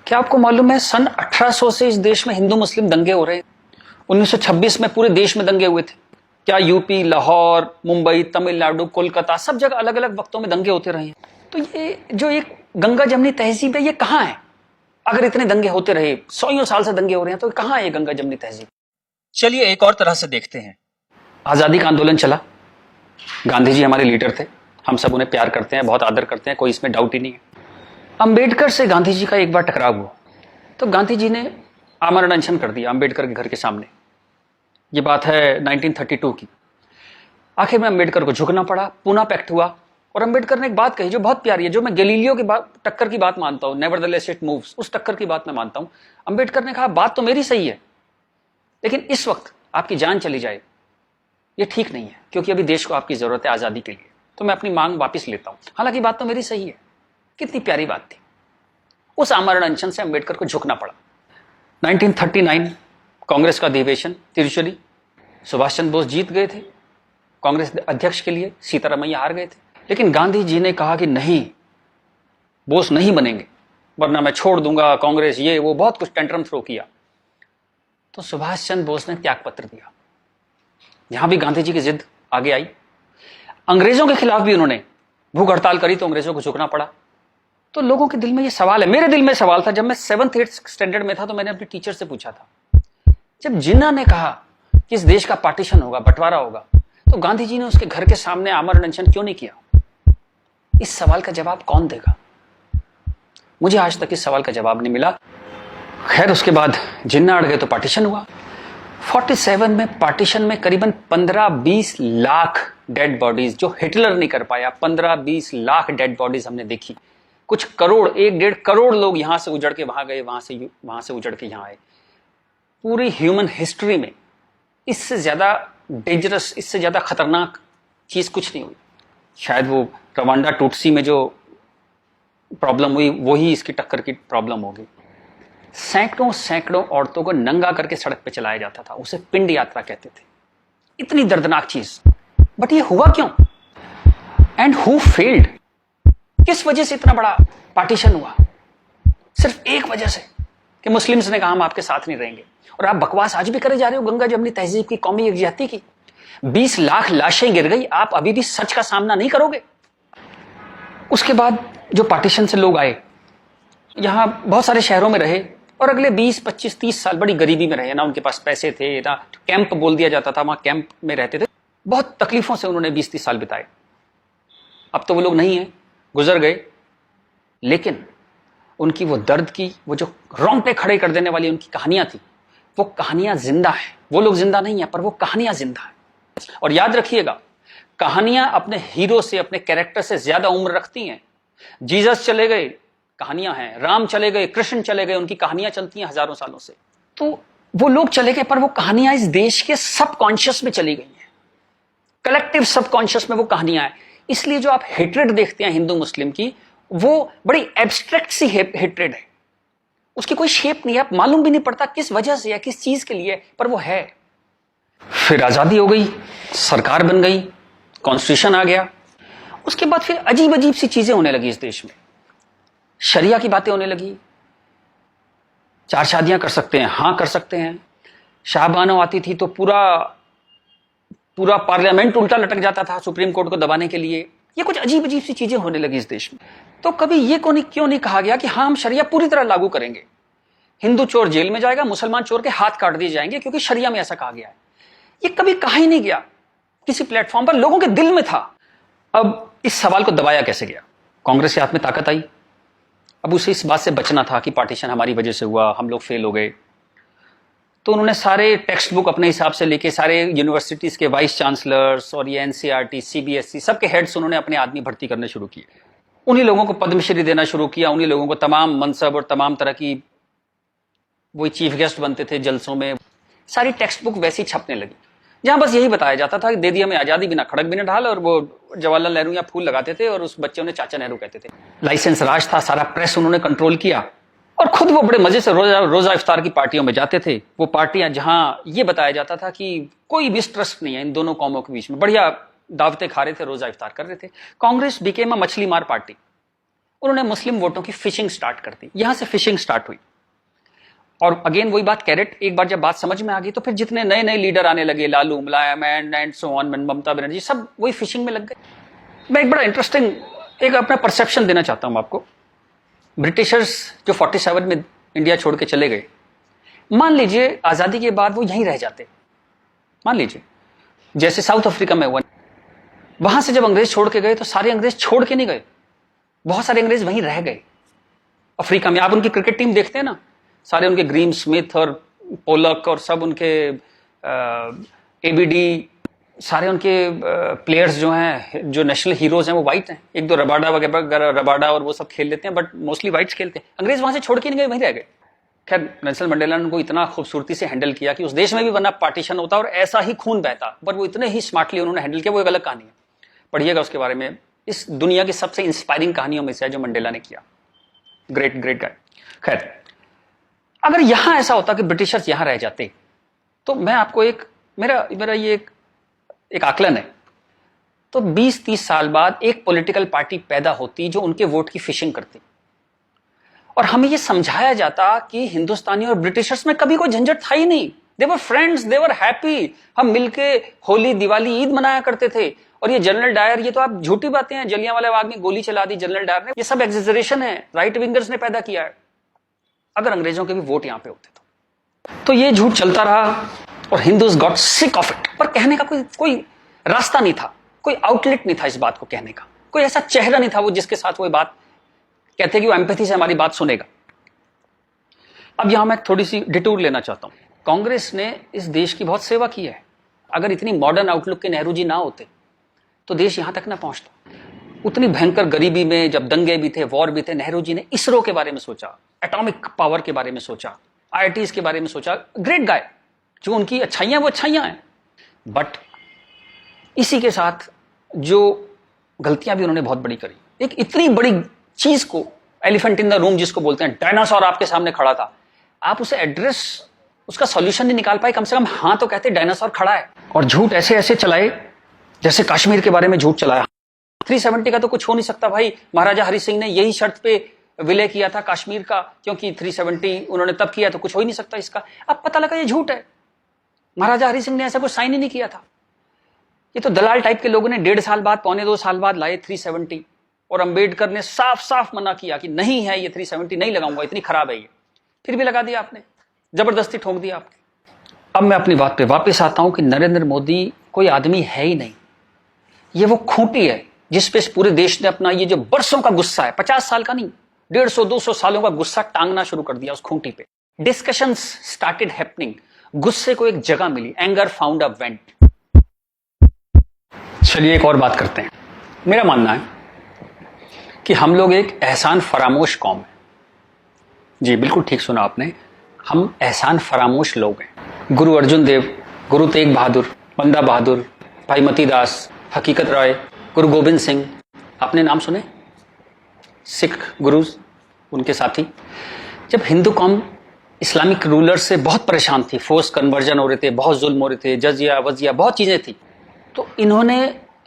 क्या आपको मालूम है सन 1800 से इस देश में हिंदू मुस्लिम दंगे हो रहे हैं। 1926 में पूरे देश में दंगे हुए थे। क्या यूपी, लाहौर, मुंबई, तमिलनाडु, कोलकाता सब जगह अलग अलग वक्तों में दंगे होते रहे हैं। तो ये जो एक गंगा जमनी तहजीब है ये कहाँ है? अगर इतने दंगे होते रहे, सौ साल से दंगे हो रहे हैं, तो कहाँ है ये गंगा जमनी तहजीब? चलिए एक और तरह से देखते हैं। आजादी का आंदोलन चला, गांधी जी हमारे लीडर थे, हम सब उन्हें प्यार करते हैं, बहुत आदर करते हैं, कोई इसमें डाउट ही नहीं है। अंबेडकर से गांधी जी का एक बार टकराव हुआ तो गांधी जी ने आमरण अनशन कर दिया अंबेडकर के घर के सामने। ये बात है 1932 की। आखिर में अंबेडकर को झुकना पड़ा, पूना पैक्ट हुआ और अंबेडकर ने एक बात कही जो बहुत प्यारी है, जो मैं गैलीलियो की बात टक्कर की बात मानता हूं, नेवरदलेस इट मूव्स, उस टक्कर की बात मैं मानता हूं। अंबेडकर ने कहा बात तो मेरी सही है, लेकिन इस वक्त आपकी जान चली जाए ये ठीक नहीं है, क्योंकि अभी देश को आपकी जरूरत है आजादी के लिए, तो मैं अपनी मांग वापस लेता हूं। हालांकि बात तो मेरी सही है। कितनी प्यारी बात थी। उस आमरण अनशन से अंबेडकर को झुकना पड़ा। 1939 कांग्रेस का अधिवेशन तिरुचुरी, सुभाष चंद्र बोस जीत गए थे कांग्रेस अध्यक्ष के लिए, सीतारामैया हार गए थे। लेकिन गांधी जी ने कहा कि नहीं, बोस नहीं बनेंगे वरना मैं छोड़ दूंगा कांग्रेस, ये वो बहुत कुछ टेंट्रम थ्रो किया। तो सुभाष चंद्र बोस ने त्याग पत्र दिया। यहां भी गांधी जी की जिद आगे आई। अंग्रेजों के खिलाफ भी उन्होंने भूख हड़ताल करी तो अंग्रेजों को झुकना पड़ा। तो लोगों के दिल में ये सवाल है, मेरे दिल में सवाल था, जब मैं 7th 8th स्टैंडर्ड में था तो मैंने अपने टीचर से पूछा था, जब जिन्ना ने कहा कि इस देश का पार्टीशन होगा, बंटवारा होगा, तो गांधी जी ने उसके घर के सामने आमरण अनशन क्यों नहीं किया? इस सवाल का जवाब कौन देगा? मुझे आज तक इस सवाल का जवाब नहीं मिला। खैर उसके बाद जिन्ना अड़ गए तो पार्टीशन हुआ। 47 में पार्टीशन में करीबन 15-20 लाख डेड बॉडीज, जो हिटलर नहीं कर पाया, 15-20 लाख डेड बॉडीज हमने देखी। कुछ करोड़, 1-1.5 करोड़ लोग यहां से उजड़ के वहां गए, वहां से उजड़ के यहां आए। पूरी ह्यूमन हिस्ट्री में इससे ज्यादा डेंजरस, इससे ज्यादा खतरनाक चीज कुछ नहीं हुई। शायद वो रवांडा टूटसी में जो प्रॉब्लम हुई वही इसकी टक्कर की प्रॉब्लम होगी। सैकड़ों सैकड़ों औरतों को नंगा करके सड़क पे चलाया जाता था, उसे पिंड यात्रा कहते थे। इतनी दर्दनाक चीज, बट ये हुआ क्यों? And who failed? किस वजह से इतना बड़ा पार्टीशन हुआ? सिर्फ एक वजह से कि मुस्लिम्स ने कहा हम आपके साथ नहीं रहेंगे। और आप बकवास आज भी करे जा रहे हो गंगा जमनी तहजीब की, कौमी यकजहती की। 20 लाख लाशें गिर गई, आप अभी भी सच का सामना नहीं करोगे? उसके बाद जो पार्टीशन से लोग आए, यहां बहुत सारे शहरों में रहे और अगले 20, 25, 30 साल बड़ी गरीबी में रहे। ना उनके पास पैसे थे, ना कैंप बोल दिया जाता था, वहां कैंप में रहते थे। बहुत तकलीफों से उन्होंने 20-30 साल बिताए। अब तो वो लोग नहीं है, गुजर गए, लेकिन उनकी वो दर्द की, वो जो रोंगटे खड़े कर देने वाली उनकी कहानियां थी, वो कहानियां जिंदा है। वो लोग जिंदा नहीं है, पर वो कहानियां जिंदा है। और याद रखिएगा, कहानियां अपने हीरो से, अपने कैरेक्टर से ज्यादा उम्र रखती हैं। जीसस चले गए, कहानियां हैं। राम चले गए, कृष्ण चले गए, उनकी कहानियां चलती हैं हजारों सालों से। तो वो लोग चले गए, पर वो कहानियां इस देश के सबकॉन्शियस में चली गई हैं। कलेक्टिव सबकॉन्शियस में वो कहानियां हैं। इसलिए जो आप हेट्रेड देखते हैं हिंदू मुस्लिम की, वो बड़ी एब्स्ट्रैक्ट सी हेट्रेड है। उसकी कोई शेप नहीं है, आप मालूम भी नहीं पड़ता किस वजह से या किस चीज के लिए, पर वो है। फिर आजादी हो गई, सरकार बन गई, कॉन्स्टिट्यूशन आ गया। उसके बाद फिर अजीब अजीब सी चीजें होने लगी इस देश में। शरिया की बातें होने लगी। 4 शादियां कर सकते हैं, हां कर सकते हैं। शाहबानो आती थी तो पूरा पार्लियामेंट उल्टा लटक जाता था सुप्रीम कोर्ट को दबाने के लिए। ये कुछ अजीब अजीब सी चीजें होने लगी इस देश में। तो कभी ये क्यों नहीं कहा गया कि हाँ, हम शरिया पूरी तरह लागू करेंगे, हिंदू चोर जेल में जाएगा, मुसलमान चोर के हाथ काट दिए जाएंगे, क्योंकि शरिया में ऐसा कहा गया है। ये कभी कहा ही नहीं गया किसी प्लेटफॉर्म पर, लोगों के दिल में था। अब इस सवाल को दबाया कैसे गया? कांग्रेस के हाथ में ताकत आई। अब उसे इस बात से बचना था कि पार्टीशन हमारी वजह से हुआ, हम लोग फेल हो गए। तो उन्होंने सारे टेक्स्ट बुक अपने हिसाब से लेके, सारे यूनिवर्सिटीज के वाइस चांसलर्स और ये एनसीईआरटी, सीबीएसई, सबके हेड्स उन्होंने अपने आदमी भर्ती करने शुरू किए। उन्हीं लोगों को पद्मश्री देना शुरू किया, उन्हीं लोगों को तमाम मनसब और तमाम तरह की, वही चीफ गेस्ट बनते थे जलसों में। सारी टेक्स्ट बुक वैसी छपने लगी, जहां बस यही बताया जाता था कि दे दिया हमें आजादी, बिना खड़क बिना ढाल। और वो जवाहरलाल नेहरू या फूल लगाते थे और उस बच्चे उन्हें चाचा नेहरू कहते थे। लाइसेंस राज था, सारा प्रेस उन्होंने कंट्रोल किया। और खुद वो बड़े मजे से रोजा इफ्तार की पार्टियों में जाते थे। वो पार्टियां जहां ये बताया जाता था कि कोई मिसट्रस्ट नहीं है इन दोनों कौमों के बीच में, बढ़िया दावतें खा रहे थे, रोजा इफ्तार कर रहे थे। कांग्रेस बिकेम अ मछली मार पार्टी। उन्होंने मुस्लिम वोटों की फिशिंग स्टार्ट कर दी, यहां से फिशिंग स्टार्ट हुई। और अगेन वही बात, कैरेट, एक बार जब बात समझ में आ गई तो फिर जितने नए नए लीडर आने लगे, लालू, मुलायम and so on, Mamata Banerjee, सब वही फिशिंग में लग गए। मैं एक बड़ा इंटरेस्टिंग एक अपना परसेप्शन देना चाहता हूं आपको। ब्रिटिशर्स जो 47 में इंडिया छोड़ के चले गए, मान लीजिए आजादी के बाद वो यहीं रह जाते, मान लीजिए जैसे साउथ अफ्रीका में हुआ, वहां से जब अंग्रेज छोड़ के गए तो सारे अंग्रेज छोड़ के नहीं गए, बहुत सारे अंग्रेज वहीं रह गए अफ्रीका में। आप उनकी क्रिकेट टीम देखते हैं ना, सारे उनके ग्रीम स्मिथ और पोलक और सब उनके एबीडी, सारे उनके प्लेयर्स जो हैं, जो नेशनल हीरोज हैं, वो वाइट हैं। एक दो रबाडा वगैरह, रबाडा और वो सब खेल लेते हैं, बट मोस्टली वाइट्स खेलते हैं। अंग्रेज वहां से छोड़ के नहीं गए, वहीं रह गए। खैर नेल्सन मंडेला ने उनको इतना खूबसूरती से हैंडल किया कि उस देश में भी वरना पार्टीशन होता और ऐसा ही खून बहता, पर वो इतने ही स्मार्टली उन्होंने हैंडल किया। वो एक अलग कहानी है, पढ़िएगा उसके बारे में। इस दुनिया की सबसे इंस्पायरिंग कहानियों में से है जो मंडेला ने किया। Great great guy. खैर, अगर यहां ऐसा होता कि ब्रिटिशर्स यहां रह जाते, तो मैं आपको मेरा ये एक आकलन है, तो 20-30 साल बाद एक पॉलिटिकल पार्टी पैदा होती जो उनके वोट की फिशिंग करती, और हमें यह समझाया जाता कि हिंदुस्तानी और ब्रिटिशर्स में कभी कोई झंझट था ही नहीं। They were friends, they were happy. हम मिलके होली, दिवाली, ईद मनाया करते थे। और ये जनरल डायर, ये तो आप झूठी बातें हैं, जलियांवाला बाग में गोली चला दी जनरल डायर ने, ये सब एग्जेजरेशन है, राइट विंगर्स ने पैदा किया है। अगर अंग्रेजों के भी वोट यहां पे होते तो ये झूठ चलता रहा और Hindus got sick of it. पर कहने का कोई रास्ता नहीं था, कोई आउटलेट नहीं था इस बात को कहने का, कोई ऐसा चेहरा नहीं था वो जिसके साथ वो बात कहते कि वो एम्पैथी से हमारी बात सुनेगा। अब यहां मैं थोड़ी सी डिटूर लेना चाहता हूं। कांग्रेस ने इस देश की बहुत सेवा की है। अगर इतनी मॉडर्न आउटलुक के नेहरू जी ना होते तो देश यहां तक ना पहुंचता। उतनी भयंकर गरीबी में जब दंगे भी थे, वॉर भी थे, नेहरू जी ने इसरो के बारे में सोचा, एटॉमिक पावर के बारे में सोचा, आईआईटीज के बारे में सोचा। Great guy. जो उनकी अच्छाइयां वो अच्छाइयां हैं, बट इसी के साथ जो गलतियां भी उन्होंने बहुत बड़ी करी। एक इतनी बड़ी चीज को, एलिफेंट इन द रूम जिसको बोलते हैं, डायनासोर आपके सामने खड़ा था, आप उसे एड्रेस, उसका सॉल्यूशन नहीं निकाल पाए। कम से कम हाँ तो कहते डायनासोर खड़ा है। और झूठ ऐसे ऐसे चलाए, जैसे कश्मीर के बारे में झूठ चलाया। 370 का तो कुछ हो नहीं सकता भाई। महाराजा हरि सिंह ने यही शर्त पे विलय किया था कश्मीर का, क्योंकि 370 उन्होंने तब किया, तो कुछ हो ही नहीं सकता इसका। अब पता लगा ये झूठ है, महाराजा हरि सिंह ने ऐसा कुछ साइन ही नहीं किया था। ये तो दलाल टाइप के लोगों ने 1.5 साल बाद, 1.25 साल बाद लाए 370, और अंबेडकर ने साफ साफ मना किया कि नहीं है ये 370, नहीं लगाऊंगा, इतनी खराब है ये। फिर भी लगा दिया आपने, जबरदस्ती ठोक दिया आपने। अब मैं अपनी बात पे वापस आता हूं कि नरेंद्र मोदी कोई आदमी है ही नहीं, ये वो खूंटी है जिस पे पूरे देश ने अपना ये जो बरसों का गुस्सा है, 50 साल का नहीं, 150-200 सालों का गुस्सा टांगना शुरू कर दिया उस खूंटी पे। डिस्कशंस स्टार्टेड हैपनिंग, गुस्से को एक जगह मिली, एंगर फाउंड अ वेंट। चलिए एक और बात करते हैं। मेरा मानना है कि हम लोग एक एहसान फरामोश कौम है। जी बिल्कुल ठीक सुना आपने, हम एहसान फरामोश लोग हैं। गुरु अर्जुन देव, गुरु तेग बहादुर, बंदा बहादुर, भाई मती दास, हकीकत राय, गुरु गोविंद सिंह, आपने नाम सुने, सिख गुरुज, उनके साथी। जब हिंदू कौम इस्लामिक रूलर से बहुत परेशान थी, फोर्स कन्वर्जन हो रहे थे, बहुत जुल्म हो रहे थे, जजिया वजिया बहुत चीजें थी, तो इन्होंने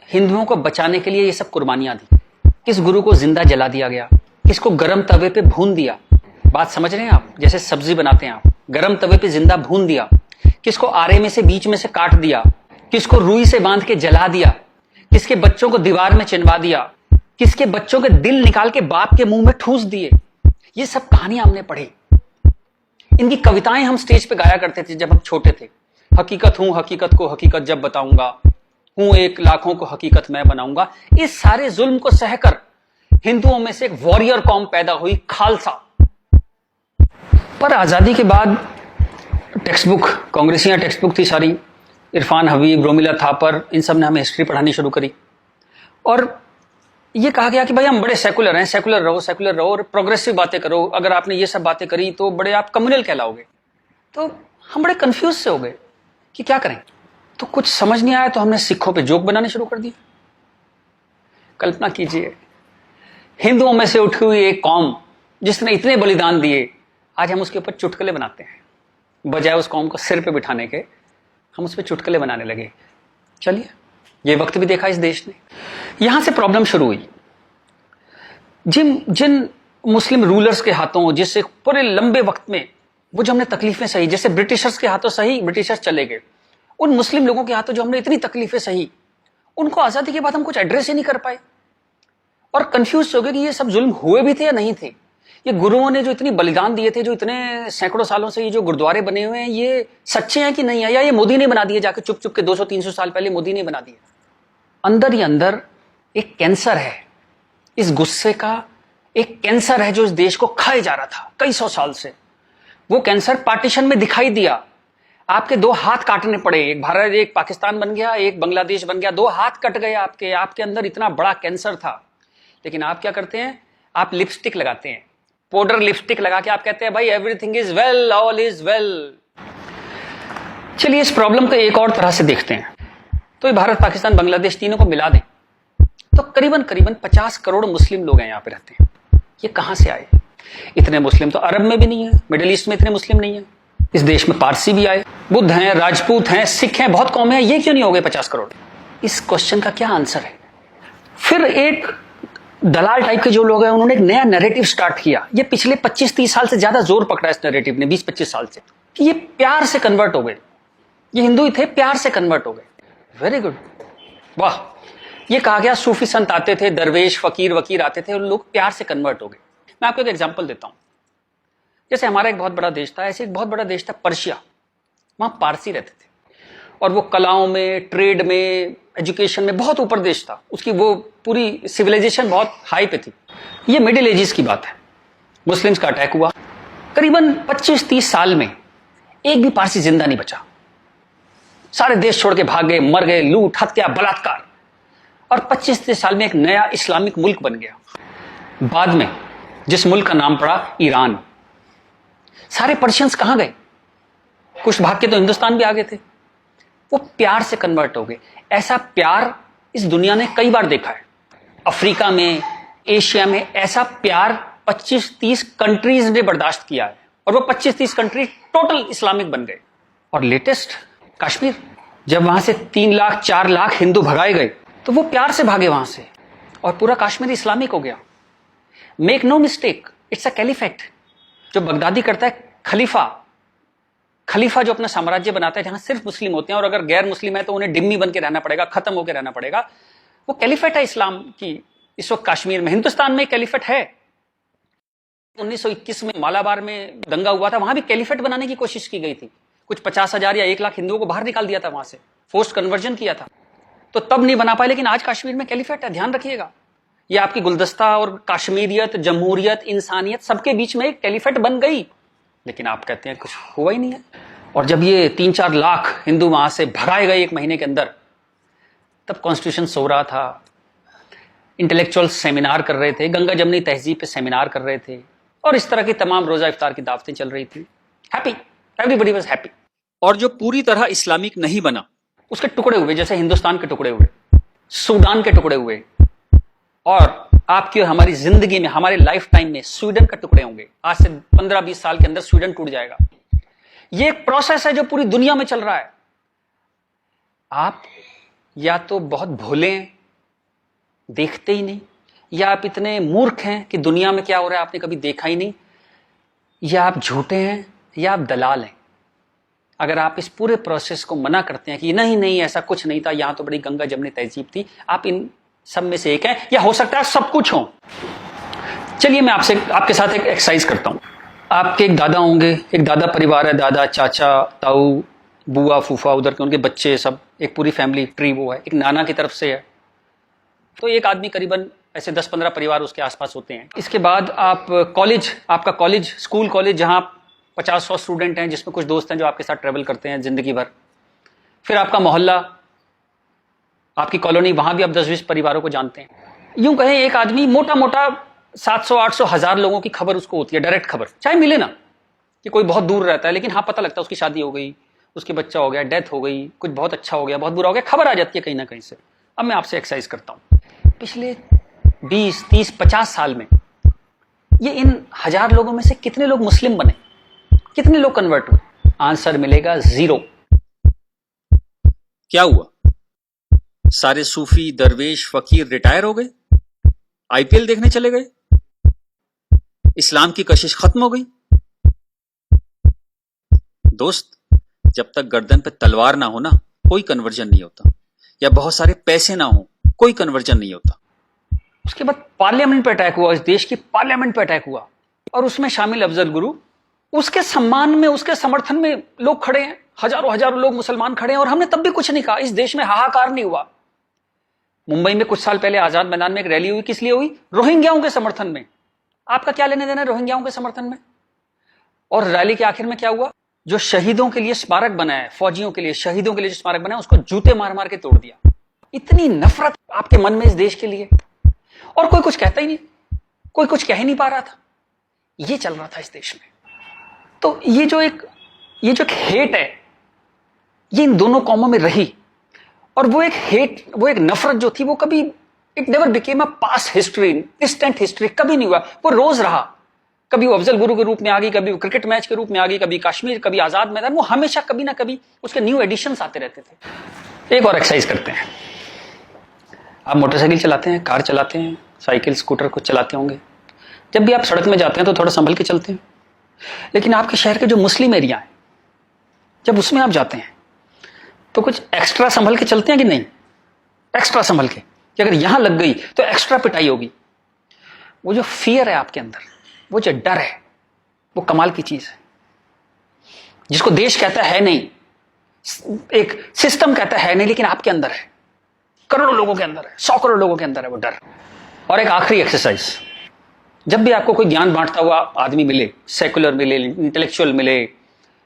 हिंदुओं को बचाने के लिए ये सब कुर्बानियां दी। किस गुरु को जिंदा जला दिया गया, किसको गर्म तवे पे भून दिया, बात समझ रहे हैं आप, जैसे सब्जी बनाते हैं आप, गर्म तवे पे जिंदा भून दिया, किसको आरे में से बीच में से काट दिया, किसको रुई से बांध के जला दिया, किसके बच्चों को दीवार में चिनवा दिया, किसके बच्चों के दिल निकाल के बाप के मुंह में ठूस दिए। ये सब कहानियां हमने पढ़ी, इनकी कविताएं हम स्टेज पे गाया करते थे जब हम छोटे थे। हकीकत हूं, हकीकत को हकीकत जब बताऊंगा, हूं एक लाखों को हकीकत मैं बनाऊंगा। इस सारे जुल्म को सहकर हिंदुओं में से एक वॉरियर कौम पैदा हुई, खालसा। पर आजादी के बाद टेक्स्ट बुक, कांग्रेसियां टेक्स्ट बुक थी सारी, इरफान हबीब, रोमिला थापर, इन सब ने हमें हिस्ट्री पढ़ानी शुरू करी, और ये कहा गया कि भाई हम बड़े सेकुलर हैं, सेकुलर रहो और प्रोग्रेसिव बातें करो। अगर आपने ये सब बातें करी तो बड़े आप कम्युनल कहलाओगे। तो हम बड़े कंफ्यूज से हो गए कि क्या करें। तो कुछ समझ नहीं आया तो हमने सिखों पे जोक बनाने शुरू कर दिए। कल्पना कीजिए, हिंदुओं में से उठी हुई एक कौम जिसने इतने बलिदान दिए, आज हम उसके ऊपर चुटकुले बनाते हैं। बजाय उस कौम को सिर पे बिठाने के हम उस पर चुटकुले बनाने लगे। चलिए, ये वक्त भी देखा इस देश ने। यहां से प्रॉब्लम शुरू हुई। जिन जिन मुस्लिम रूलर्स के हाथों, जिससे पूरे लंबे वक्त में वो जो हमने तकलीफें सही, जैसे ब्रिटिशर्स के हाथों सही, ब्रिटिशर्स चले गए, उन मुस्लिम लोगों के हाथों जो हमने इतनी तकलीफें सही, उनको आजादी के बाद हम कुछ एड्रेस ही नहीं कर पाए और कंफ्यूज हो गए कि ये सब जुल्म हुए भी थे या नहीं थे। ये गुरुओं ने जो इतनी बलिदान दिए थे, जो इतने सैकड़ों सालों से ये जो गुरुद्वारे बने हुए हैं, ये सच्चे हैं कि नहीं है, या ये मोदी ने बना दिए जाके चुप चुप के 200-300 साल पहले मोदी ने बना दिए। अंदर ही अंदर एक कैंसर है, इस गुस्से का एक कैंसर है जो इस देश को खाए जा रहा था कई सौ साल से। वो कैंसर पार्टीशन में दिखाई दिया, आपके दो हाथ काटने पड़े, एक भारत एक पाकिस्तान बन गया, एक बांग्लादेश बन गया, दो हाथ कट गए आपके अंदर इतना बड़ा कैंसर था। लेकिन आप क्या करते हैं, आप लिपस्टिक लगाते हैं, पाउडर लिपस्टिक लगा के आप कहते हैं भाई everything is well, all is well. चलिए इस प्रॉब्लम को एक और तरह से देखते हैं। तो ये भारत पाकिस्तान बांग्लादेश तीनों को मिला दें तो करीबन 50 करोड़ मुस्लिम लोग हैं यहाँ पे रहते हैं। ये कहां से आए? इतने मुस्लिम तो अरब में भी नहीं है, मिडिल ईस्ट में इतने मुस्लिम नहीं है। इस देश में पारसी भी आए, बुद्ध हैं, राजपूत हैं, सिख हैं, बहुत कौम है, ये क्यों नहीं हो गए 50 करोड़? इस क्वेश्चन का क्या आंसर है? फिर एक दलाल टाइप के जो लोग हैं उन्होंने एक नया नैरेटिव स्टार्ट किया। ये पिछले 25-30 साल से ज्यादा जोर पकड़ा इस नैरेटिव ने, 20-25 साल से, कि ये प्यार से कन्वर्ट हो गए, ये हिंदू ही थे, प्यार से कन्वर्ट हो गए। वेरी गुड, वाह। ये कहा गया सूफी संत आते थे, दरवेश फकीर वकीर आते थे, उन लोग प्यार से कन्वर्ट हो गए। मैं आपको एक एग्जांपल देता हूं। जैसे हमारा एक बहुत बड़ा देश था, ऐसे एक बहुत बड़ा देश था पर्शिया, वहां पारसी रहते थे और वो कलाओं में, ट्रेड में, एजुकेशन में बहुत ऊपर देश था, उसकी वो पूरी सिविलाइजेशन बहुत हाई पे थी। ये मिडिल एजेस की बात है, मुस्लिम्स का अटैक हुआ, करीबन 25-30 साल में एक भी पारसी जिंदा नहीं बचा, सारे देश छोड़ के भाग गए, मर गए, लूट हत्या बलात्कार, और 25-30 साल में एक नया इस्लामिक मुल्क बन गया बाद में, जिस मुल्क का नाम पड़ा ईरान। सारे पर्शियंस कहां गए? कुछ भाग के तो हिंदुस्तान भी आ गए थे। वो प्यार से कन्वर्ट हो गए। ऐसा प्यार इस दुनिया ने कई बार देखा है, अफ्रीका में, एशिया में, ऐसा प्यार 25-30 कंट्रीज ने बर्दाश्त किया है और वो 25-30 कंट्री टोटल इस्लामिक बन गए। और लेटेस्ट कश्मीर, जब वहां से 3 लाख 4 लाख हिंदू भगाए गए तो वो प्यार से भागे वहां से और पूरा कश्मीर इस्लामिक हो गया। Make no mistake, it's a caliphate. जो बगदादी करता है खलीफा जो अपना साम्राज्य बनाता है जहां सिर्फ मुस्लिम होते हैं और अगर गैर मुस्लिम है तो उन्हें डिम्मी बन के रहना पड़ेगा, खत्म होकर रहना पड़ेगा, वो कैलिफेट है इस्लाम की। इस वक्त कश्मीर में, हिंदुस्तान में कैलिफेट है। 1921 में मालाबार में दंगा हुआ था, वहां भी कैलिफेट बनाने की कोशिश की गई थी। कुछ 50,000 या 1 लाख हिंदुओं को बाहर निकाल दिया था वहां से, फोर्स्ड कन्वर्जन किया था, तो तब नहीं बना पाए। लेकिन आज कश्मीर में कैलिफेट है, ध्यान रखिएगा। ये आपकी गुलदस्ता और कश्मीरियत, जमहूरियत, इंसानियत सबके बीच में एक कैलिफेट बन गई। लेकिन आप कहते हैं कुछ हुआ ही नहीं है। और जब ये 3-4 लाख हिंदू वहां से भगाए गए 1 महीने के अंदर, तब कॉन्स्टिट्यूशन सो रहा था, इंटेलेक्चुअल सेमिनार कर रहे थे, गंगा जमनी तहजीब पे सेमिनार कर रहे थे और इस तरह की तमाम रोजा इफ्तार की दावतें चल रही थी। Happy, everybody was happy. और जो पूरी तरह इस्लामिक नहीं बना, उसके टुकड़े हुए, जैसे हिंदुस्तान के टुकड़े हुए, सूडान के टुकड़े हुए, और आपकी और हमारी जिंदगी में, हमारे लाइफ टाइम में स्वीडन के टुकड़े होंगे। आज से 15-20 साल के अंदर स्वीडन टूट जाएगा। ये एक प्रोसेस है जो पूरी दुनिया में चल रहा है। आप या तो बहुत भोले हैं, देखते ही नहीं, या आप इतने मूर्ख हैं कि दुनिया में क्या हो रहा है आपने कभी देखा ही नहीं, या आप झूठे हैं, या आप दलाल हैं। अगर आप इस पूरे प्रोसेस को मना करते हैं कि नहीं ऐसा कुछ नहीं था, यहां तो बड़ी गंगा जमनी तहजीब थी, आप इन सब में से एक है, या हो सकता है सब कुछ हो। चलिए मैं आपके साथ एक एक्सरसाइज करता हूं। आपके एक दादा होंगे, एक दादा परिवार है, दादा, चाचा, ताऊ, बुआ, फूफा, उधर के उनके बच्चे, सब एक पूरी फैमिली ट्री वो है। एक नाना की तरफ से है, तो एक आदमी करीबन ऐसे 10-15 परिवार उसके आसपास होते हैं। इसके बाद आप कॉलेज, आपका कॉलेज, स्कूल कॉलेज, जहां 50-100 स्टूडेंट हैं, जिसमें कुछ दोस्त हैं जो आपके साथ ट्रेवल करते हैं जिंदगी भर। फिर आपका मोहल्ला, आपकी कॉलोनी, वहां भी आप 10-20 परिवारों को जानते हैं। यूं कहें एक आदमी मोटा मोटा 700-800 1000 लोगों की खबर उसको होती है, डायरेक्ट खबर, चाहे मिले ना कि कोई बहुत दूर रहता है, लेकिन हाँ पता लगता है उसकी शादी हो गई, उसके बच्चा हो गया, डेथ हो गई, कुछ बहुत अच्छा हो गया, बहुत बुरा हो गया, खबर आ जाती है कहीं ना कहीं से। अब मैं आपसे एक्सरसाइज करता हूं, पिछले 20, 30, 50 साल में ये इन 1000 लोगों में से कितने लोग मुस्लिम बने, कितने लोग कन्वर्ट हुए? आंसर मिलेगा 0। क्या हुआ? सारे सूफी, दरवेश, फकीर रिटायर हो गए, आईपीएल देखने चले गए, इस्लाम की कशिश खत्म हो गई। दोस्त, जब तक गर्दन पे तलवार ना हो ना, कोई कन्वर्जन नहीं होता, या बहुत सारे पैसे ना हो, कोई कन्वर्जन नहीं होता। उसके बाद पार्लियामेंट पे अटैक हुआ, इस देश की पार्लियामेंट पे अटैक हुआ, और उसमें शामिल अफजल गुरु, उसके सम्मान में, उसके समर्थन में लोग खड़े हैं, हजारों हजारों लोग मुसलमान खड़े हैं, और हमने तब भी कुछ नहीं कहा। इस देश में हाहाकार नहीं हुआ। मुंबई में कुछ साल पहले आजाद मैदान में एक रैली हुई, किस लिए हुई? रोहिंग्याओं के समर्थन में। आपका क्या लेने देना रोहिंग्याओं के समर्थन में? और रैली के आखिर में क्या हुआ? जो शहीदों के लिए स्मारक बना है, फौजियों के लिए, शहीदों के लिए जो स्मारक बना है, उसको जूते मार मार के तोड़ दिया। इतनी नफरत आपके मन में इस देश के लिए, और कोई कुछ कहता ही नहीं, कोई कुछ कह ही नहीं पा रहा था। ये चल रहा था इस देश में। तो ये जो एक हेट है, ये इन दोनों कौमों में रही, और वो एक हेट, वो एक नफरत जो थी, वो कभी, it never became a past history, distant history, कभी नहीं हुआ। वो रोज रहा। कभी वो अफजल गुरु के रूप में आ गई, कभी वो क्रिकेट मैच के रूप में आ गई, कभी कश्मीर, कभी आजाद मैदान, वो हमेशा कभी ना कभी उसके न्यू एडिशंस आते रहते थे। एक और एक्सरसाइज करते हैं। आप मोटरसाइकिल चलाते हैं, कार चलाते हैं, साइकिल, स्कूटर कुछ चलाते होंगे। जब भी आप सड़क में जाते हैं तो थोड़ा संभल के चलते हैं। लेकिन आपके शहर के जो मुस्लिम एरिया है, जब उसमें आप जाते हैं तो कुछ एक्स्ट्रा संभल के चलते हैं कि नहीं? एक्स्ट्रा संभल के, कि अगर यहां लग गई तो एक्स्ट्रा पिटाई होगी। वो जो फियर है आपके अंदर, वो जो डर है, वो कमाल की चीज है, जिसको देश कहता है नहीं, एक सिस्टम कहता है नहीं, लेकिन आपके अंदर है, करोड़ों लोगों के अंदर है, 100 करोड़ लोगों के अंदर है वो डर। और एक आखिरी एक्सरसाइज, जब भी आपको कोई ज्ञान बांटता हुआ आदमी मिले, सेकुलर मिले, इंटेलेक्चुअल मिले,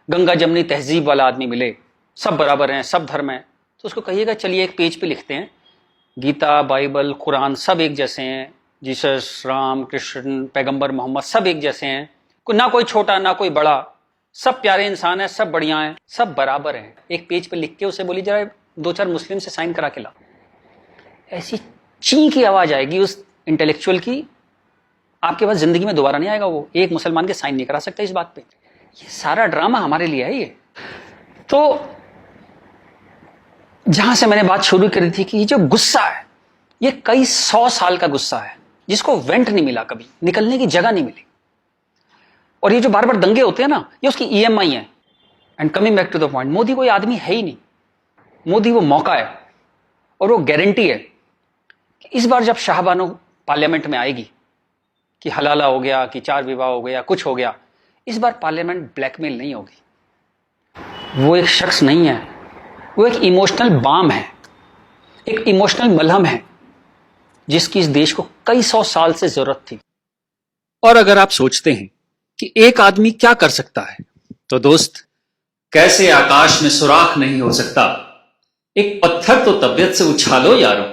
गंगा जमनी तहजीब वाला आदमी मिले, सब बराबर हैं, सब धर्म है, तो उसको कहिएगा चलिए एक पेज पे लिखते हैं, गीता, बाइबल, कुरान सब एक जैसे हैं, जीसस, राम, कृष्ण, पैगंबर मोहम्मद सब एक जैसे हैं, ना कोई छोटा ना कोई बड़ा, सब प्यारे इंसान है, सब बढ़िया हैं, सब बराबर हैं। एक पेज पे लिख के उसे बोली जरा 2-4 मुस्लिम से साइन करा के ला। ऐसी ची की आवाज आएगी उस इंटेलेक्चुअल की, आपके पास जिंदगी में दोबारा नहीं आएगा। वो एक मुसलमान के साइन नहीं करा सकता इस बात पे। ये सारा ड्रामा हमारे लिए है। ये तो जहां से मैंने बात शुरू करी थी कि ये जो गुस्सा है, ये कई 100 साल का गुस्सा है, जिसको वेंट नहीं मिला, कभी निकलने की जगह नहीं मिली। और ये जो बार बार दंगे होते हैं ना, ये उसकी EMI है। And coming back to the point, Modi कोई आदमी है ही नहीं। मोदी वो मौका है, और वो गारंटी है कि इस बार जब शाहबानो पार्लियामेंट में आएगी, कि हलाला हो गया, कि 4 विवाह हो गया, कुछ हो गया, इस बार पार्लियामेंट ब्लैकमेल नहीं होगी। वो एक शख्स नहीं है, वो एक इमोशनल बाम है, एक इमोशनल मलहम है, जिसकी इस देश को कई 100 साल से जरूरत थी। और अगर आप सोचते हैं कि एक आदमी क्या कर सकता है, तो दोस्त, कैसे आकाश में सुराख नहीं हो सकता, एक पत्थर तो तबीयत से उछालो यारो।